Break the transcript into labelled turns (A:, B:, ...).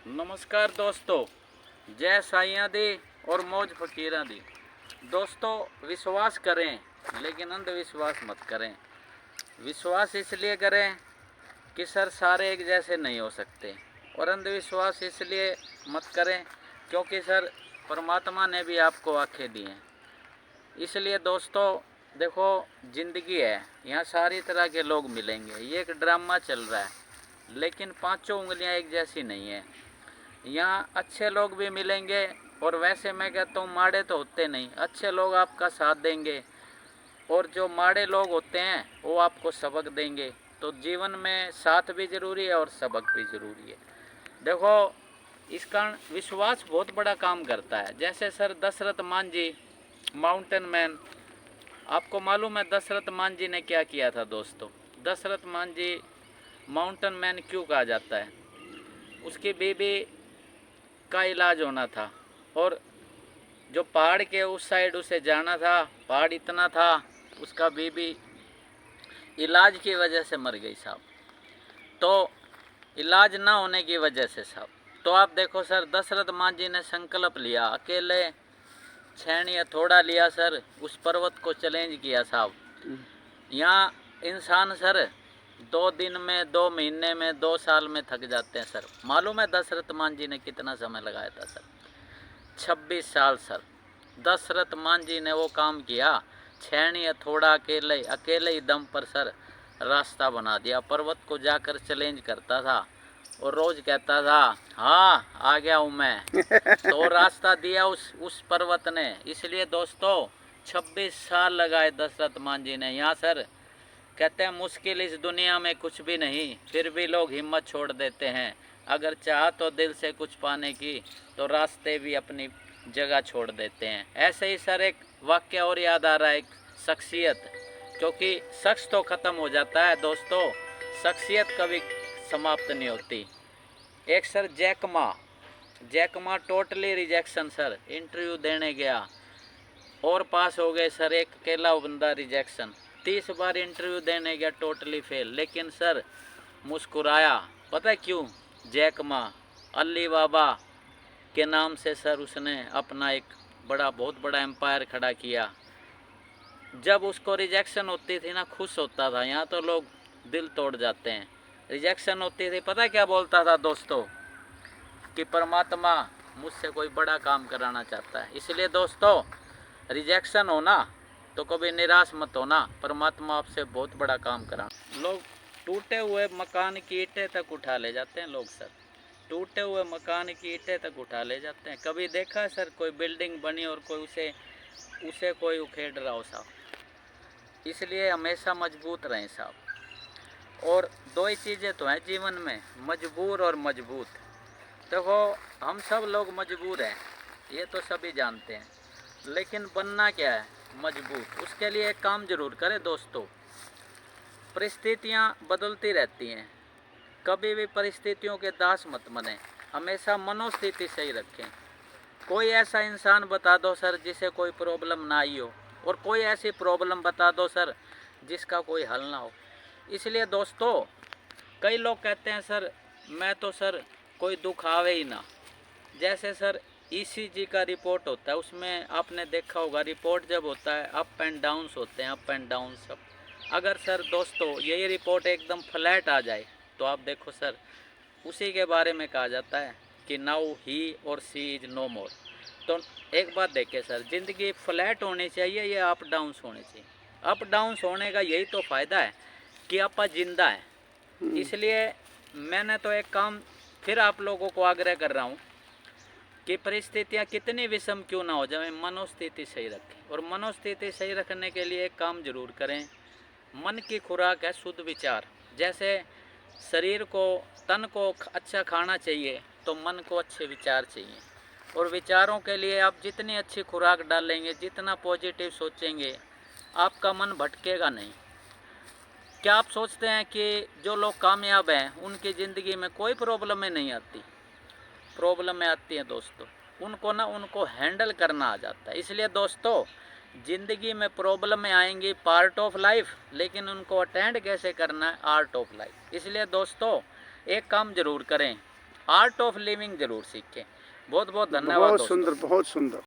A: नमस्कार दोस्तों, जय साईं दी और मौज फकीरा दी। दोस्तों, विश्वास करें लेकिन अंधविश्वास मत करें। विश्वास इसलिए करें कि सर सारे एक जैसे नहीं हो सकते, और अंधविश्वास इसलिए मत करें क्योंकि सर परमात्मा ने भी आपको आंखें दी हैं। इसलिए दोस्तों देखो, ज़िंदगी है, यहाँ सारी तरह के लोग मिलेंगे। ये एक ड्रामा चल रहा है, लेकिन पांचों उंगलियां एक जैसी नहीं है। यहाँ अच्छे लोग भी मिलेंगे, और वैसे मैं कहता हूँ माड़े तो होते नहीं। अच्छे लोग आपका साथ देंगे, और जो माड़े लोग होते हैं वो आपको सबक देंगे। तो जीवन में साथ भी ज़रूरी है और सबक भी ज़रूरी है। देखो, इस कारण विश्वास बहुत बड़ा काम करता है। जैसे सर दशरथ मान जी, माउंटेन मैन, आपको मालूम है दशरथ मान जी ने क्या किया था दोस्तों? दशरथ मान जी माउंटेन मैन क्यों कहा जाता है? उसकी बीबी का इलाज होना था, और जो पहाड़ के उस साइड उसे जाना था, पहाड़ इतना था, उसका बीबी इलाज की वजह से मर गई साहब। तो इलाज ना होने की वजह से साहब, तो आप देखो सर, दशरथ मान जी ने संकल्प लिया, अकेले छैनी थोड़ा लिया सर, उस पर्वत को चैलेंज किया साहब। यहाँ इंसान सर 2 दिन में, 2 महीने में, 2 साल में थक जाते हैं सर। मालूम है दशरथ मान जी ने कितना समय लगाया था सर? 26 साल सर। दशरथ मान जी ने वो काम किया, छैनी थोड़ा अकेले अकेले ही दम पर सर रास्ता बना दिया। पर्वत को जाकर चैलेंज करता था, और रोज कहता था हाँ आ गया हूँ मैं। तो रास्ता दिया उस पर्वत ने। इसलिए दोस्तों 26 साल लगाए दशरथ मान जी ने। यहाँ सर कहते हैं मुश्किल इस दुनिया में कुछ भी नहीं, फिर भी लोग हिम्मत छोड़ देते हैं। अगर चाह तो दिल से कुछ पाने की, तो रास्ते भी अपनी जगह छोड़ देते हैं। ऐसे ही सर एक वाक्य और याद आ रहा है, एक शख्सियत, क्योंकि शख्स तो ख़त्म हो जाता है दोस्तों, शख्सियत कभी समाप्त नहीं होती। एक sir Jack Ma totally rejection sir. Interview देने गया और पास हो गए सर, एक अकेला बंदा रिजेक्शन। 30 बार इंटरव्यू देने गया, टोटली फेल। लेकिन सर मुस्कुराया, पता है क्यों? जैकमा अली बाबा के नाम से सर उसने अपना एक बहुत बड़ा एम्पायर खड़ा किया। जब उसको रिजेक्शन होती थी ना, खुश होता था। यहाँ तो लोग दिल तोड़ जाते हैं। रिजेक्शन होती थी, पता है क्या बोलता था दोस्तों? कि परमात्मा मुझसे कोई बड़ा काम कराना चाहता है। इसलिए दोस्तों रिजेक्शन होना तो कभी निराश मत होना, परमात्मा आपसे बहुत बड़ा काम कराना। लोग टूटे हुए मकान की ईंटें तक उठा ले जाते हैं लोग सर, टूटे हुए मकान की ईंटें तक उठा ले जाते हैं। कभी देखा है सर कोई बिल्डिंग बनी और कोई उसे कोई उखेड़ रहा हो साहब? इसलिए हमेशा मजबूत रहें साहब। और दो ही चीज़ें तो हैं जीवन में, मजबूर और मजबूत। देखो, हम सब लोग मजबूर हैं, ये तो सभी जानते हैं, लेकिन बनना क्या है? मजबूत। उसके लिए एक काम जरूर करें दोस्तों, परिस्थितियाँ बदलती रहती हैं, कभी भी परिस्थितियों के दास मत बने, हमेशा मनोस्थिति सही रखें। कोई ऐसा इंसान बता दो सर जिसे कोई प्रॉब्लम ना आई हो, और कोई ऐसी प्रॉब्लम बता दो सर जिसका कोई हल ना हो। इसलिए दोस्तों कई लोग कहते हैं सर मैं तो सर कोई दुख आवे ही ना। जैसे सर ईसीजी का रिपोर्ट होता है, उसमें आपने देखा होगा, रिपोर्ट जब होता है अप एंड डाउन्स होते हैं, अप एंड डाउन सब। अगर सर दोस्तों यही रिपोर्ट एकदम फ्लैट आ जाए, तो आप देखो सर उसी के बारे में कहा जाता है कि नाउ ही और सी इज नो मोर। तो एक बात देखें सर, ज़िंदगी फ्लैट होनी चाहिए या अप डाउन्स होनी चाहिए? अप डाउन्स होने का यही तो फ़ायदा है कि आप जिंदा हैं। इसलिए मैंने तो एक काम फिर आप लोगों को आग्रह कर रहा हूँ कि परिस्थितियाँ कितनी विषम क्यों ना हो जाए, मनोस्थिति सही रखें। और मनोस्थिति सही रखने के लिए एक काम जरूर करें, मन की खुराक है शुद्ध विचार। जैसे शरीर को, तन को अच्छा खाना चाहिए, तो मन को अच्छे विचार चाहिए। और विचारों के लिए आप जितनी अच्छी खुराक डालेंगे, जितना पॉजिटिव सोचेंगे, आपका मन भटकेगा नहीं। क्या आप सोचते हैं कि जो लोग कामयाब हैं उनकी ज़िंदगी में कोई प्रॉब्लमें नहीं आती? प्रॉब्लमें आती हैं दोस्तों, उनको हैंडल करना आ जाता है। इसलिए दोस्तों ज़िंदगी में प्रॉब्लमें आएंगी, पार्ट ऑफ लाइफ, लेकिन उनको अटेंड कैसे करना है, आर्ट ऑफ लाइफ। इसलिए दोस्तों एक काम ज़रूर करें, आर्ट ऑफ लिविंग जरूर सीखें। बहुत बहुत धन्यवाद
B: बहुत
A: दोस्तों।
B: सुंदर, बहुत सुंदर।